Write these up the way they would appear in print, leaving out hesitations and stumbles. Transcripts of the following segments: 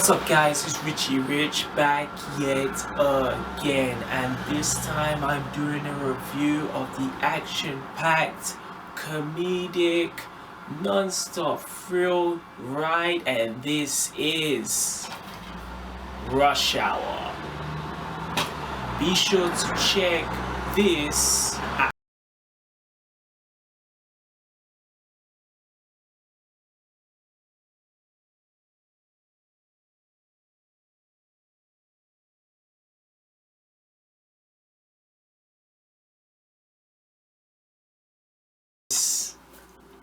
What's up guys, it's Richie Rich back yet again, and this time I'm doing a review of the action-packed, comedic, non-stop thrill ride, and this is Rush Hour. Be sure to check this out.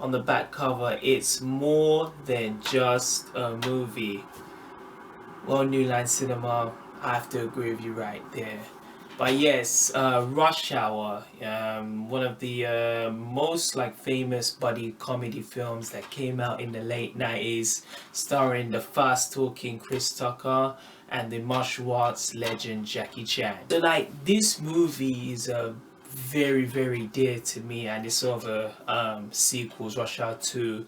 On the back cover, it's more than just a movie. Well, New Line Cinema, I have to agree with you right there. But yes, Rush Hour, one of the most famous buddy comedy films that came out in the late 90s, starring the fast-talking Chris Tucker and the martial arts legend Jackie Chan. So this movie is very dear to me, and it's sort of a sequels, Rush Hour 2,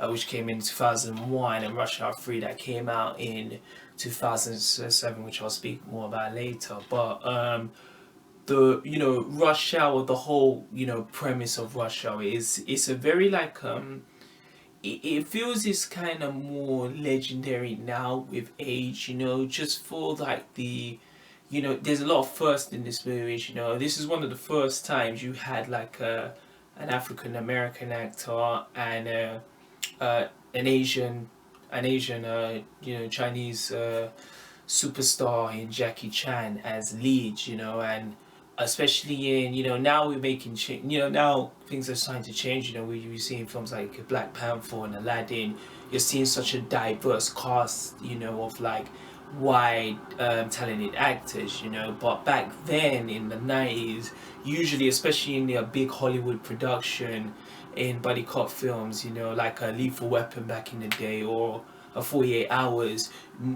which came in 2001, and Rush Hour 3 that came out in 2007, which I'll speak more about later. But the Rush Hour, the whole premise of Rush Hour is it's a very it feels it's kind of more legendary now with age, just for the there's a lot of firsts in this movie. This is one of the first times you had an African American actor and an Asian Chinese superstar in Jackie Chan as leads, and especially in now we're making now things are starting to change. We're seeing films like Black Panther and Aladdin. You're seeing such a diverse cast of wide talented actors, but back then in the 90s, usually especially in a big Hollywood production, in buddy cop films, like a Lethal Weapon back in the day, or a 48 Hours,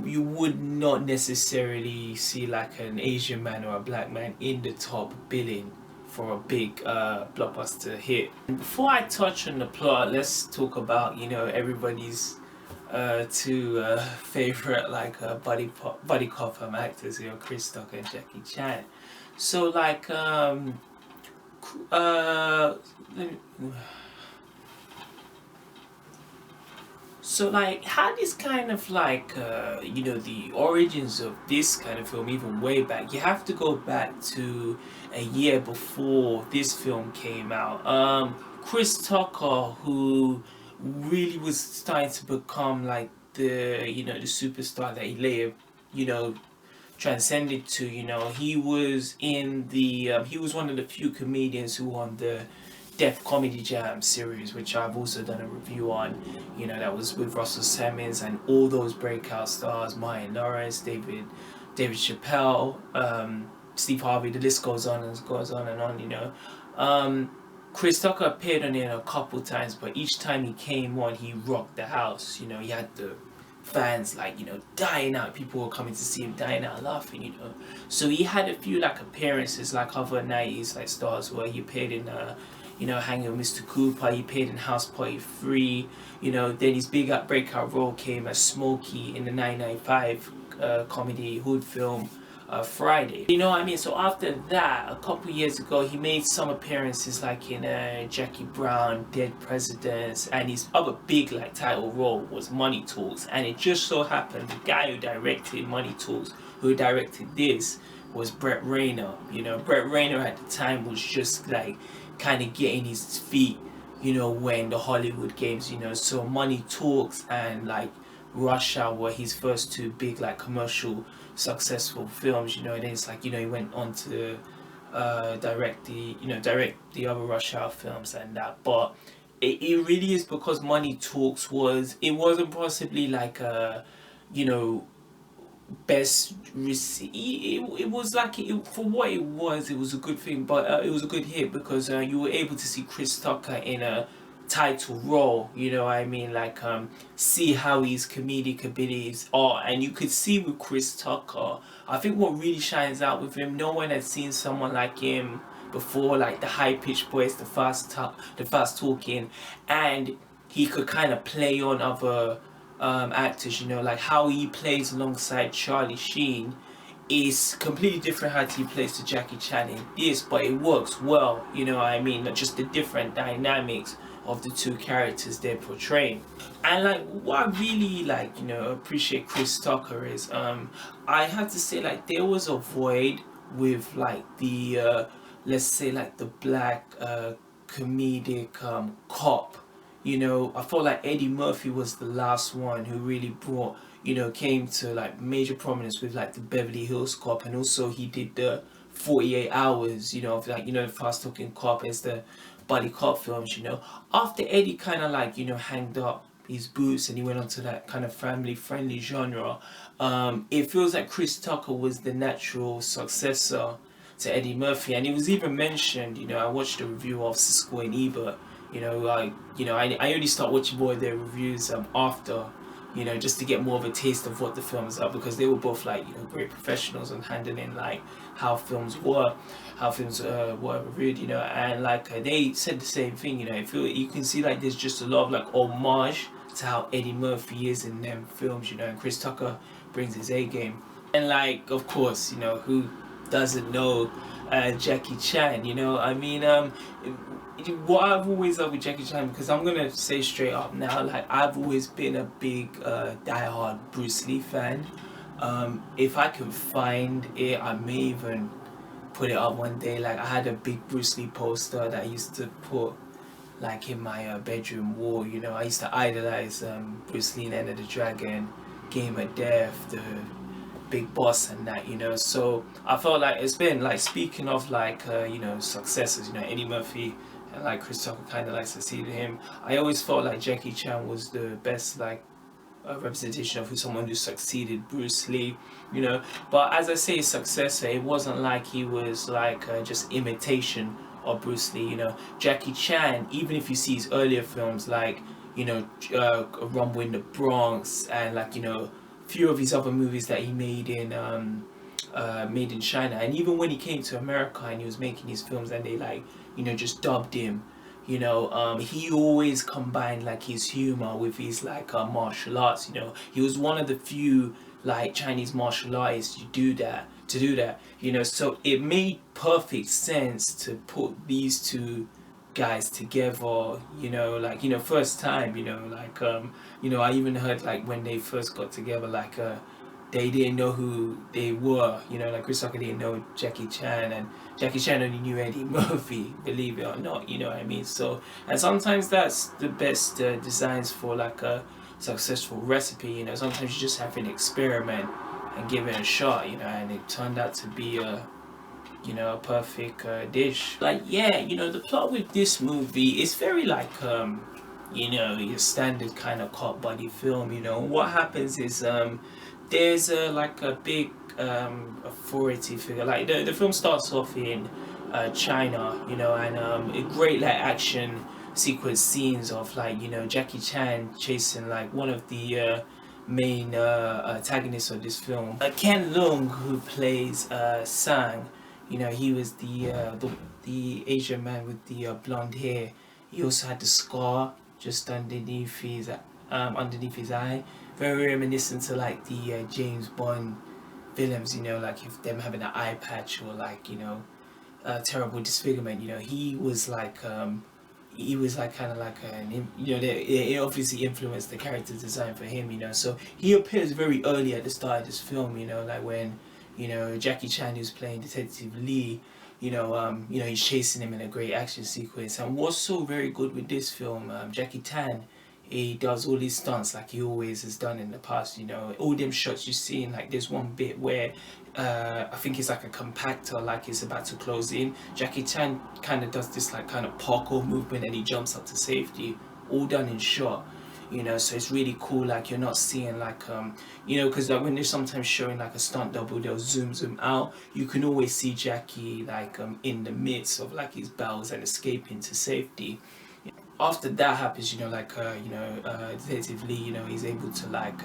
you would not necessarily see an Asian man or a black man in the top billing for a big blockbuster hit. And before I touch on the plot, let's talk about everybody's two favorite buddy cop actors, Chris Tucker and Jackie Chan. So how this kind of the origins of this kind of film, even way back, you have to go back to a year before this film came out. Chris Tucker, who really was starting to become the superstar that he later transcended to. He was in the he was one of the few comedians who won the Def Comedy Jam series, which I've also done a review on. That was with Russell Simmons and all those breakout stars, Maya Lawrence, David Chappelle, Steve Harvey. The list goes on and on. Chris Tucker appeared on it a couple times, but each time he came on, he rocked the house. He had the fans dying out. People were coming to see him, dying out laughing. So he had a few appearances like other 90s stars, where he appeared in Hanging with Mr. Cooper. He appeared in House Party 3. Then his big breakout role came as Smokey in the 1995 comedy hood film Friday. So after that, a couple years ago, he made some appearances in Jackie Brown, Dead Presidents, and his other big title role was Money Talks. And it just so happened the guy who directed Money Talks, who directed this, was Brett Rayner. Brett Rayner at the time was just kind of getting his feet when the Hollywood games. So Money Talks and Rush Hour were his first two big commercial successful films. And then it's he went on to direct the other Rush Hour films and that. But it really is because Money Talks wasn't possibly a best it was for what it was a good thing, but it was a good hit because you were able to see Chris Tucker in a title role, see how his comedic abilities are. And you could see with Chris Tucker, I think what really shines out with him, no one had seen someone like him before, the high-pitched voice, the fast talking, and he could kind of play on other actors, you know, like how he plays alongside Charlie Sheen is completely different how he plays to Jackie Chan in this, but it works well, you know what I mean? Not just the different dynamics of the two characters they're portraying. And like what I really like, you know, appreciate Chris Tucker is I have to say like there was a void with like the let's say like the black comedic cop. You know, I felt like Eddie Murphy was the last one who really brought, you know, came to like major prominence with like the Beverly Hills Cop, and also he did the 48 Hours, you know, of like, you know, the Fast Talking Cop as the buddy cop films, you know. After Eddie kind of like, you know, hanged up his boots and he went on to that kind of family friendly genre, it feels like Chris Tucker was the natural successor to Eddie Murphy. And it was even mentioned, you know, I watched a review of Siskel and Ebert, you know, like, you know, I only start watching more of their reviews after, you know, just to get more of a taste of what the films are, because they were both like, you know, great professionals on handling like how films were reviewed, you know, and like they said the same thing, you know. I feel you can see like there's just a lot of like homage to how Eddie Murphy is in them films, you know, and Chris Tucker brings his A game. And like, of course, you know, who doesn't know Jackie Chan, you know? I mean, what I've always loved with Jackie Chan, because I'm gonna say straight up now, like I've always been a big diehard Bruce Lee fan. If I can find it, I may even put it up one day. Like I had a big Bruce Lee poster that I used to put like in my bedroom wall, you know. I used to idolize Bruce Lee in Enter the Dragon, Game of Death, the Big Boss and that, you know. So I felt like it's been like, speaking of like you know, successors, you know, Eddie Murphy and like Chris Tucker kind of like succeeded him. I always felt like Jackie Chan was the best like representation of someone who succeeded Bruce Lee, you know. But as I say, successor, it wasn't like he was like just imitation of Bruce Lee, you know. Jackie Chan, even if you see his earlier films like, you know, Rumble in the Bronx and like, you know, few of his other movies that he made in China, and even when he came to America and he was making his films and they like, you know, just dubbed him, you know, he always combined like his humor with his like martial arts, you know. He was one of the few like Chinese martial artists to do that, you know. So it made perfect sense to put these two guys together, you know, like, you know, first time, you know, like you know, I even heard like when they first got together, like they didn't know who they were, you know, like Chris Tucker didn't know Jackie Chan and Jackie Chan only knew Eddie Murphy, believe it or not, you know what I mean? So, and sometimes that's the best designs for like a successful recipe, you know. Sometimes you just have to experiment and give it a shot, you know, and it turned out to be a, you know, a perfect dish. Like, yeah, you know, the plot with this movie is very like you know, your standard kind of cop buddy film, you know. What happens is there's like a big authority figure. Like the film starts off in China, you know, and a great like action sequence scenes of like, you know, Jackie Chan chasing like one of the main antagonists of this film, Ken Leung, who plays Sang. You know, he was the Asian man with the blonde hair. He also had the scar just underneath his eye, very reminiscent to like the James Bond villains. You know, like if them having an eye patch or like, you know, terrible disfigurement. You know, he was like kind of like you know, it obviously influenced the character design for him, you know. So he appears very early at the start of this film, you know, like when, you know, Jackie Chan is playing Detective Lee, you know, he's chasing him in a great action sequence. And what's so very good with this film, Jackie Chan, he does all these stunts like he always has done in the past, you know. All them shots you see in, like there's one bit where I think it's like a compactor, like it's about to close in. Jackie Chan kind of does this like kind of parkour movement and he jumps up to safety, all done in shot, you know. So it's really cool, like you're not seeing like you know, because like when they're sometimes showing like a stunt double, they'll zoom out, you can always see Jackie like in the midst of like his battles and escaping to safety. After that happens, you know, like you know, Detective Lee, you know, he's able to like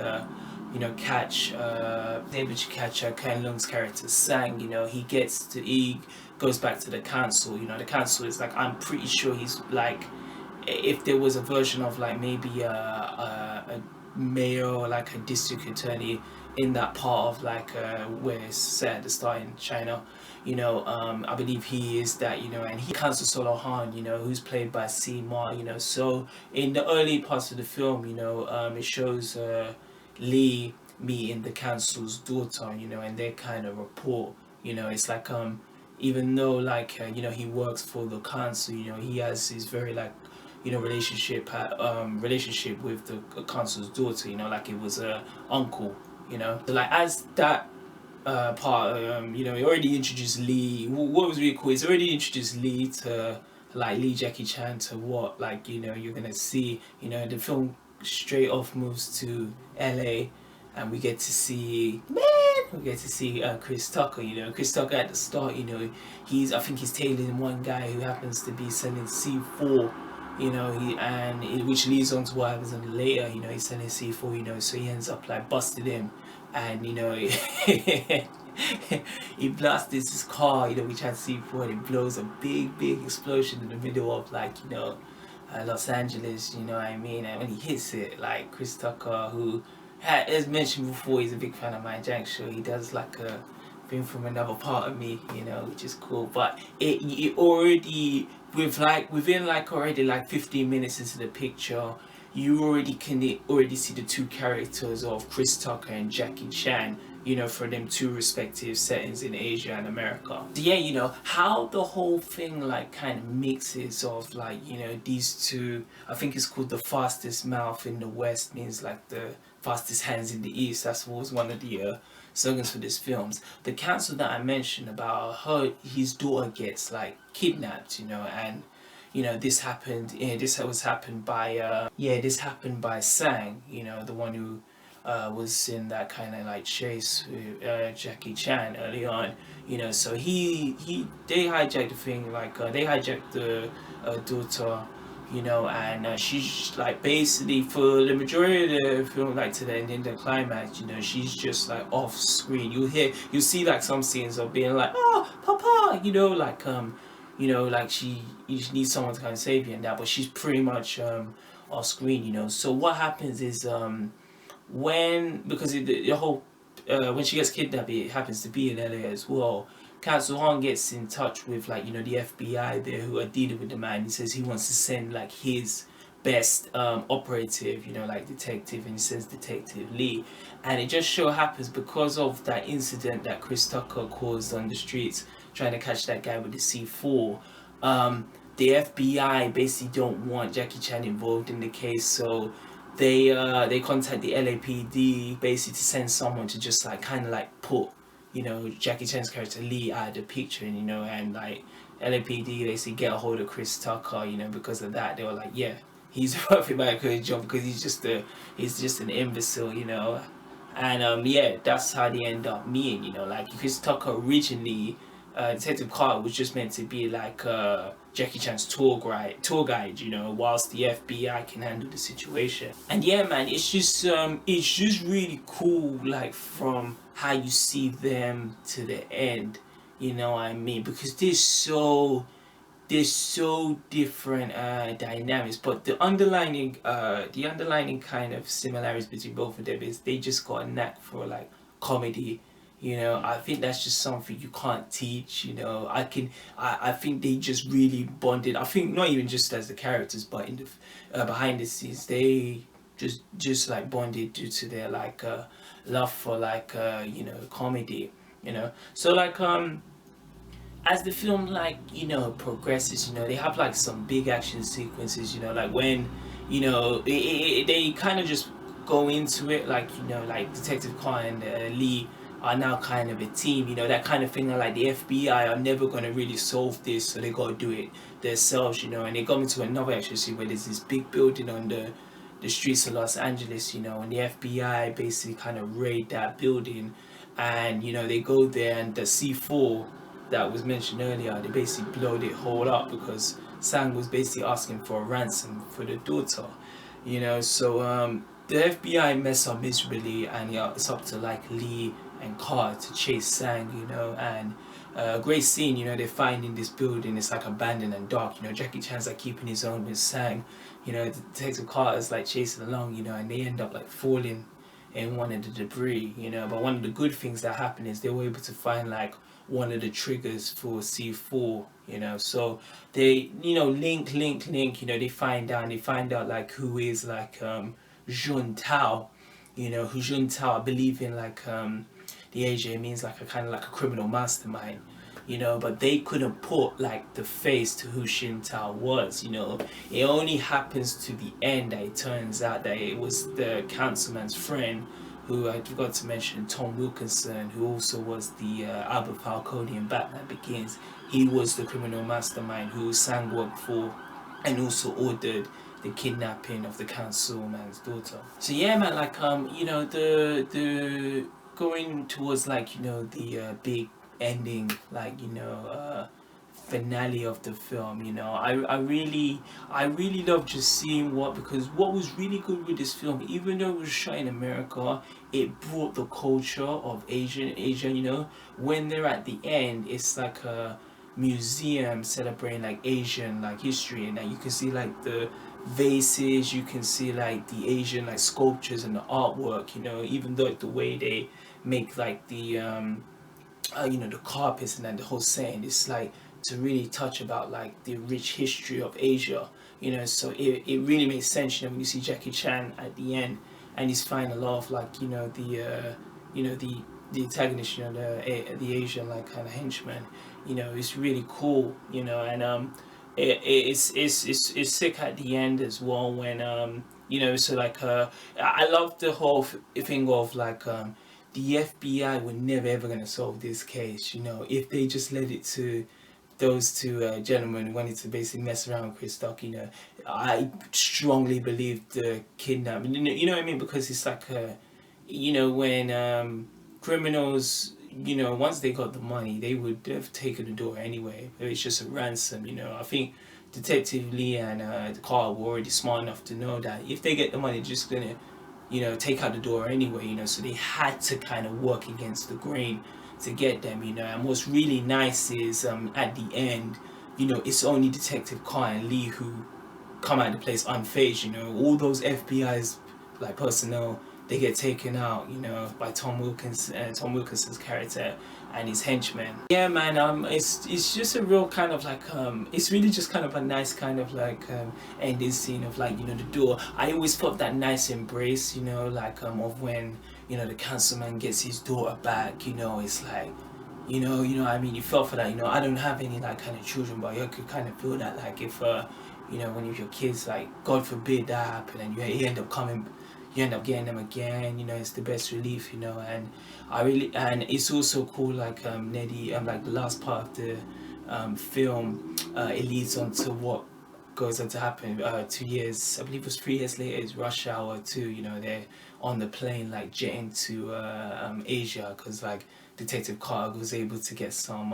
you know, catch Ken Leung's character Sang. You know, he goes back to the consul. You know, the consul is like, I'm pretty sure he's like, if there was a version of like maybe mayor or like a district attorney in that part of like where it's set at the start in China. I believe he is that, and he Council Solo Han, who's played by Sima, so in the early parts of the film, it shows Lee meeting the council's daughter, and their kind of rapport. It's like even though like he works for the council, he has his very like relationship with the consul's daughter, like it was a uncle, so like as that part, he already introduced Lee. What was really cool is already introduced Lee to like Lee Jackie Chan to what like you're gonna see. The film straight off moves to LA, and we get to see Chris Tucker. Chris Tucker at the start. I think he's tailing one guy who happens to be selling C4. Which leads on to what happens later. He's selling C4. So he ends up like busted him, and he blasts his car, which had C4, and it blows a big explosion in the middle of like Los Angeles. You know what I mean? And when he hits it, like Chris Tucker, who as mentioned before, he's a big fan of my Jack show. He does like a thing from another part of me, which is cool. But it already within like already like 15 minutes into the picture, you already see the two characters of Chris Tucker and Jackie Chan, for them two respective settings in Asia and America. So yeah, how the whole thing like kind of mixes of like, these two, I think it's called the fastest mouth in the West means like the fastest hands in the East. That was one of the slogans for this films. The council that I mentioned about his daughter gets like kidnapped, and this happened. This happened by Sang, the one who was in that kind of like chase with Jackie Chan early on. So they hijacked the thing, like they hijacked the daughter, and she's like basically for the majority of the film, like to the end in the climax, she's just like off screen. You'll see like some scenes of being like, oh papa, like she needs someone to kind of save you and that, but she's pretty much off screen. So what happens is because the whole when she gets kidnapped, it happens to be in LA as well. Council Han gets in touch with like the FBI there who are dealing with the man. He says he wants to send like his best operative, like detective, and he sends Detective Lee. And it just so happens because of that incident that Chris Tucker caused on the streets trying to catch that guy with the C4, the FBI basically don't want Jackie Chan involved in the case, so they contact the LAPD basically to send someone to just like kind of like put Jackie Chan's character Lee out of the picture, and like LAPD basically get a hold of Chris Tucker, because of that. They were like, yeah, he's perfect by a good job because he's just an imbecile, and that's how they end up meeting, like Chris Tucker originally, Detective Carter was just meant to be like Jackie Chan's tour guide, whilst the FBI can handle the situation. And yeah, man, it's just really cool, like from how you see them to the end, what I mean? Because there's so different dynamics, but the underlining kind of similarities between both of them is they just got a knack for like comedy. I think that's just something you can't teach. I think they just really bonded. I think not even just as the characters, but in the behind the scenes, they just like bonded due to their like love for like comedy. So like as the film like progresses, they have like some big action sequences. Like when they kind of just go into it like like Detective Carr and Lee are now kind of a team, that kind of thing. Like the FBI are never going to really solve this, so they got to do it themselves, and they go into another action scene where there's this big building on the streets of Los Angeles, and the FBI basically kind of raid that building, and they go there, and the C4 that was mentioned earlier, they basically blowed it whole up because Sang was basically asking for a ransom for the daughter, so the FBI mess up miserably, and it's up to like Lee and Carr to chase Sang, you know, and great scene, you know, they find in this building, it's like abandoned and dark, you know, Jackie Chan's like keeping his own with Sang, you know, Detective Carter's like chasing along, you know, and they end up like falling in one of the debris, you know, but one of the good things that happened is they were able to find like one of the triggers for C4, you know, so they, you know, link, you know, they find out like who is like Jun Tao, you know, who Jun Tao, I believe in like the Asia, it means like a kind of like a criminal mastermind, you know, but they couldn't put like the face to who Shin Tao was, you know. It only happens to the end that it turns out that it was the councilman's friend, who I forgot to mention, Tom Wilkinson, who also was the Albert Falcone in Batman Begins. He was the criminal mastermind who Sang worked for and also ordered the kidnapping of the councilman's daughter. So yeah, man, like you know, the going towards like, you know, the big ending, like, you know, finale of the film, you know, I really love just seeing because what was really good with this film, even though it was shot in America, it brought the culture of Asia, you know. When they're at the end, it's like a museum celebrating like Asian like history, and you can see like the vases, you can see like the Asian like sculptures and the artwork, you know, even though like, the way they make like the you know, the carpets and then the whole setting, it's like to really touch about like the rich history of Asia, you know. So it really makes sense, you know, when you see Jackie Chan at the end and he's finding a lot of like, you know, you know, the antagonist, you know, the Asian like kind of henchman, you know. It's really cool, you know. And it's sick at the end as well when you know, so like I love the whole thing of like the FBI were never ever gonna solve this case, you know, if they just let it to those two gentlemen who wanted to basically mess around with Chris Tucker, you know. I strongly believe the kidnapping, you know what I mean, because it's like you know, when criminals, you know, once they got the money, they would have taken the door anyway. It's just a ransom, you know. I think Detective Lee and Carl were already smart enough to know that if they get the money, they're just gonna, you know, take out the door anyway, you know. So they had to kind of work against the grain to get them, you know. And what's really nice is at the end, you know, it's only Detective Carr and Lee who come out of the place unfazed, you know. All those FBI's like personnel, they get taken out, you know, by Tom Wilkinson's character and his henchmen. Yeah, man, it's just a real kind of like it's really just kind of a nice kind of like ending scene of like, you know, the door. I always felt that nice embrace, you know, like of when, you know, the councilman gets his daughter back, you know. It's like, you know, I mean, you felt for that, you know. I don't have any like kind of children, but you could kind of feel that, like if you know, when your kids, like God forbid that happen and you end up you end up getting them again, you know. It's the best relief, you know. And and it's also cool, like Neddy, like the last part of the film, it leads on to what goes on to happen 2 years, I believe it was 3 years later, is Rush Hour 2, you know. They're on the plane like jetting to Asia, because like Detective Carter was able to get some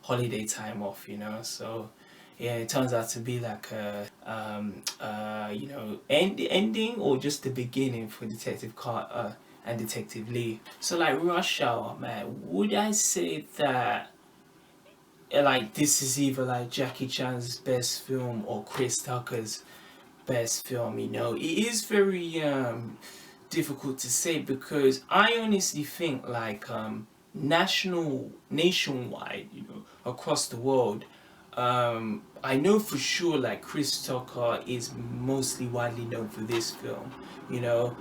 holiday time off, you know. So yeah, it turns out to be like a you know, ending or just the beginning for Detective Carter and Detective Lee. So like Rush Hour, man, would I say that like this is either like Jackie Chan's best film or Chris Tucker's best film? You know, it is very difficult to say, because I honestly think like nationwide, you know, across the world, I know for sure like Chris Tucker is mostly widely known for this film, you know.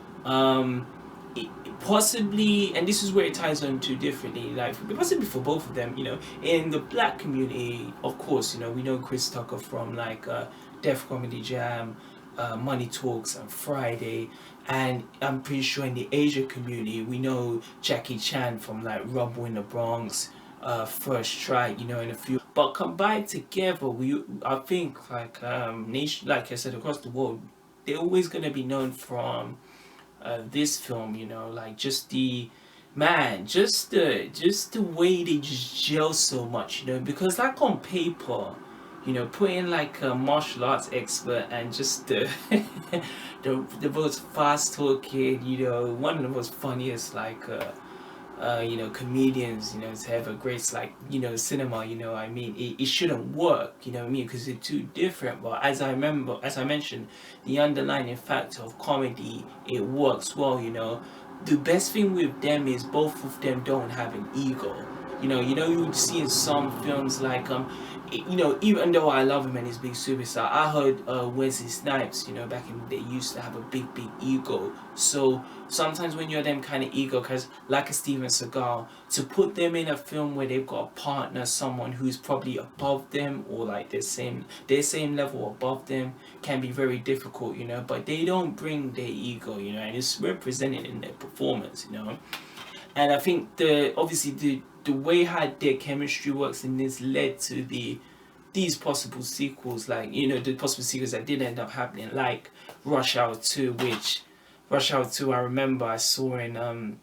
Possibly, and this is where it ties on to differently, like possibly for both of them, you know. In the black community, of course, you know, we know Chris Tucker from like Def Comedy Jam, Money Talks and Friday, and I'm pretty sure in the Asia community we know Jackie Chan from like Rumble in the Bronx, First Strike, you know, and a few. But combined together, I think like nation, like I said, across the world, they're always gonna be known from this film, you know. Like just the way they just gel so much, you know. Because like on paper, you know, put in like a martial arts expert and just the the most fast talking, you know, one of the most funniest like you know, comedians, you know, to ever grace like, you know, cinema, you know, I mean, it shouldn't work, you know what I mean, because they're too different. But as I remember, as I mentioned, the underlying factor of comedy, it works well, you know. The best thing with them is both of them don't have an ego. You know, you would see in some films like you know, even though I love him and he's big superstar, I heard Wesley Snipes, you know, back in the day used to have a big ego. So sometimes when you're them kind of ego, because like a Steven Seagal, to put them in a film where they've got a partner, someone who's probably above them or like their same level above them, can be very difficult, you know. But they don't bring their ego, you know, and it's represented in their performance, you know. And I think obviously the way how their chemistry works in this led to these possible sequels, like, you know, the possible sequels that did end up happening, like Rush Hour 2, which Rush Hour 2 I remember I saw in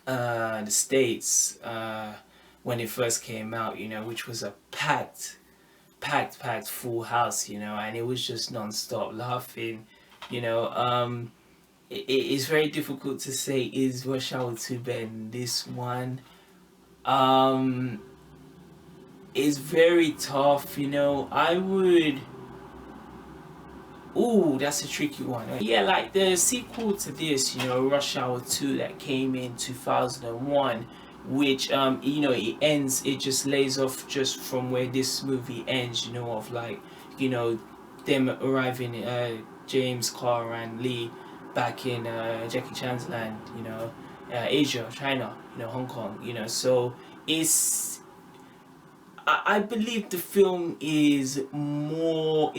the States when it first came out, you know, which was a packed full house, you know, and it was just non-stop laughing, you know. It's very difficult to say is Rush Hour 2 better than this one. It's very tough, you know. I would. Ooh, that's a tricky one. Yeah, like the sequel to this, you know, Rush Hour 2 that came in 2001, which, you know, it just lays off just from where this movie ends, you know, of like, you know, them arriving, James, Carr, and Lee back in Jackie Chan's land, you know, Asia, China, you know, Hong Kong, you know, so it's I believe the film is more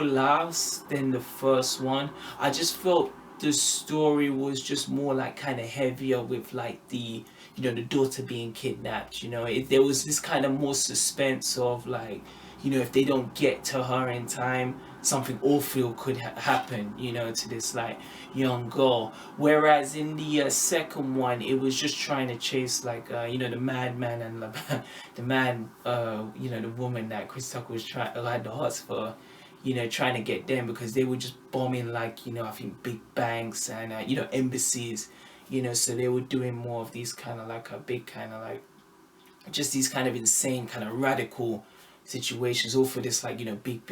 laughs than the first one. I just felt the story was just more like kind of heavier with like the, you know, the daughter being kidnapped. You know, there was this kind of more suspense of like, you know, if they don't get to her in time, something awful could happen, you know, to this like young girl. Whereas in the second one, it was just trying to chase like you know, the madman and the man, you know, the woman that Chris Tucker was trying had the hearts for, you know, trying to get them because they were just bombing like, you know, I think big banks and you know, embassies, you know, so they were doing more of these kind of like a big kind of like just these kind of insane kind of radical situations, all for this like, you know, big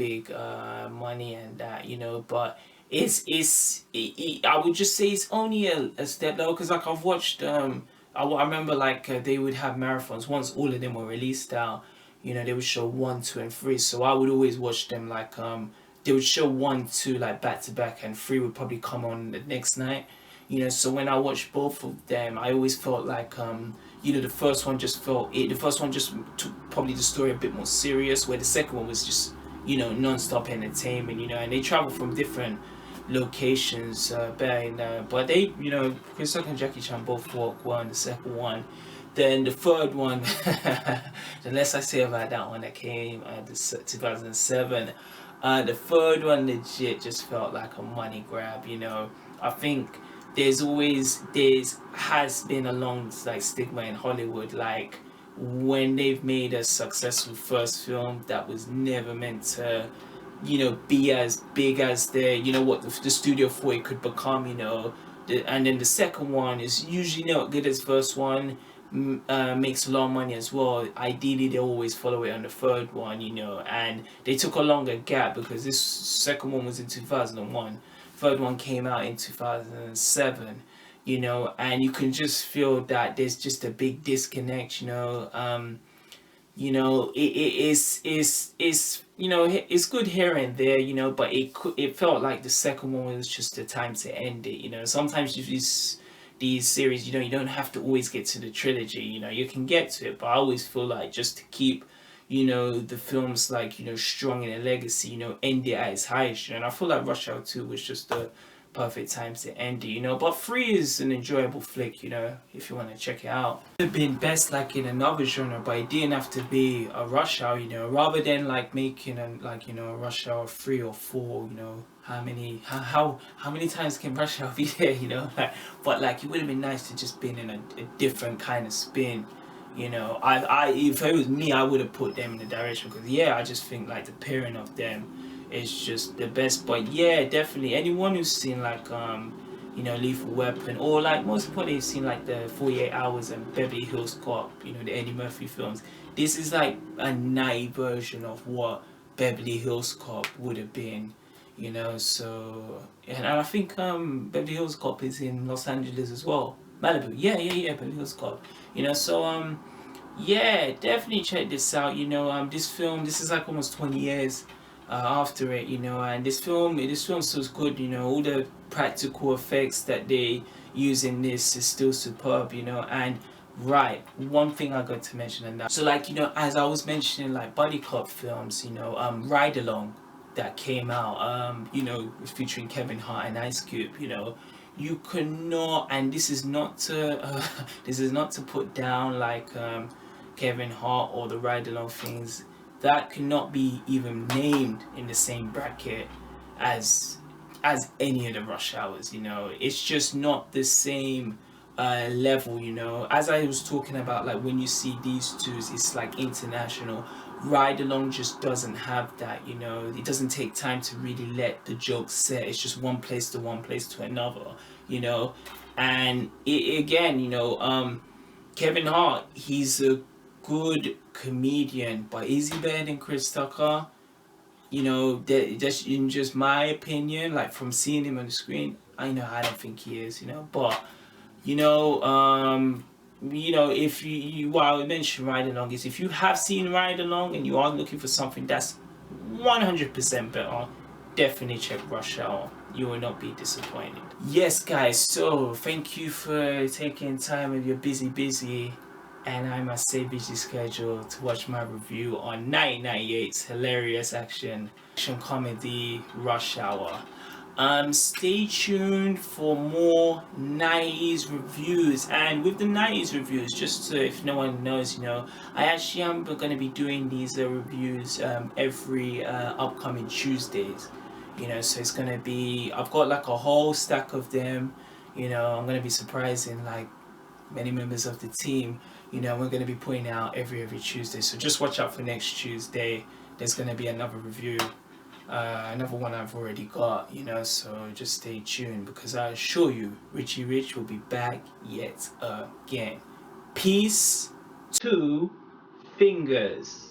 money and that, you know. But I would just say it's only a step low because like I've watched I remember like they would have marathons once all of them were released out, you know, they would show 1, 2 and 3, so I would always watch them like they would show 1, 2 like back to back and 3 would probably come on the next night, you know. So when I watched both of them, I always felt like you know, the first one just took probably the story a bit more serious, where the second one was just, you know, non-stop entertainment, you know. And they travel from different locations but they, you know, Chris Tucker and Jackie Chan both work well in the second one. Then the third one, the less I say about that one that came 2007, the third one legit just felt like a money grab, you know. I think there's has been a long like stigma in Hollywood, like when they've made a successful first film that was never meant to, you know, be as big as you know, what the studio thought it could become, you know. And then the second one is usually not good as first one, makes a lot of money as well. Ideally they always follow it on the third one, you know. And they took a longer gap because this second one was in 2001, third one came out in 2007, you know. And you can just feel that there's just a big disconnect, you know. You know, it's you know, it's good here and there, you know, but it felt like the second one was just the time to end it, you know. Sometimes these series, you know, you don't have to always get to the trilogy, you know, you can get to it, but I always feel like just to keep, you know, the films like, you know, strong in a legacy, you know, end it at its highest, you know. And I feel like Rush Hour 2 was just the perfect time to end it, you know. But 3 is an enjoyable flick, you know, if you want to check it out. It would have been best like in another genre, but it didn't have to be a Rush Hour, you know, rather than like making a, like, you know, a Rush Hour 3 or 4, you know. How many times can Rush Hour be there, you know? Like, but like it would have been nice to just been in a different kind of spin, You know, if it was me, I would have put them in the direction, because yeah, I just think like the pairing of them is just the best. But yeah, definitely anyone who's seen like you know, Lethal Weapon, or like most importantly seen like the 48 Hours and Beverly Hills Cop, you know, the Eddie Murphy films. This is like a night version of what Beverly Hills Cop would have been, you know. So and I think Beverly Hills Cop is in Los Angeles as well. Malibu, yeah, Beverly Hills Cop. You know, so yeah, definitely check this out. You know, this film, this is like almost 20 years after it. You know, and this film still good. You know, all the practical effects that they use in this is still superb. You know, and right, one thing I got to mention, and that, so like, you know, as I was mentioning, like buddy cop films. You know, Ride Along that came out. You know, featuring Kevin Hart and Ice Cube. You know, you cannot, and this is not to this is not to put down like Kevin Hart or the Ride Along things, that cannot be even named in the same bracket as any of the Rush Hours. You know, it's just not the same level. You know, as I was talking about, like when you see these two, it's like international. Ride Along just doesn't have that. You know, it doesn't take time to really let the jokes set. It's just one place to one place to another. You know, and again, you know, Kevin Hart, he's a good comedian, but is he better than Chris Tucker? You know, that's in just my opinion, like from seeing him on the screen. I know I don't think he is, you know, but you know, if what I would mention Ride Along is, if you have seen Ride Along and you are looking for something that's 100% better, definitely check Rush Hour. You will not be disappointed. Yes, guys, so thank you for taking time of your busy and I must say busy schedule to watch my review on 1998's hilarious action comedy Rush Hour. Stay tuned for more 90s reviews. And with the 90s reviews, just so if no one knows, you know, I actually am going to be doing these reviews every upcoming Tuesdays. You know, so it's going to be, I've got like a whole stack of them. You know, I'm going to be surprising like many members of the team. You know, we're going to be putting out every Tuesday. So just watch out for next Tuesday. There's going to be another review. Another one I've already got, you know, so just stay tuned, because I assure you, Richie Rich will be back yet again. Peace, two fingers.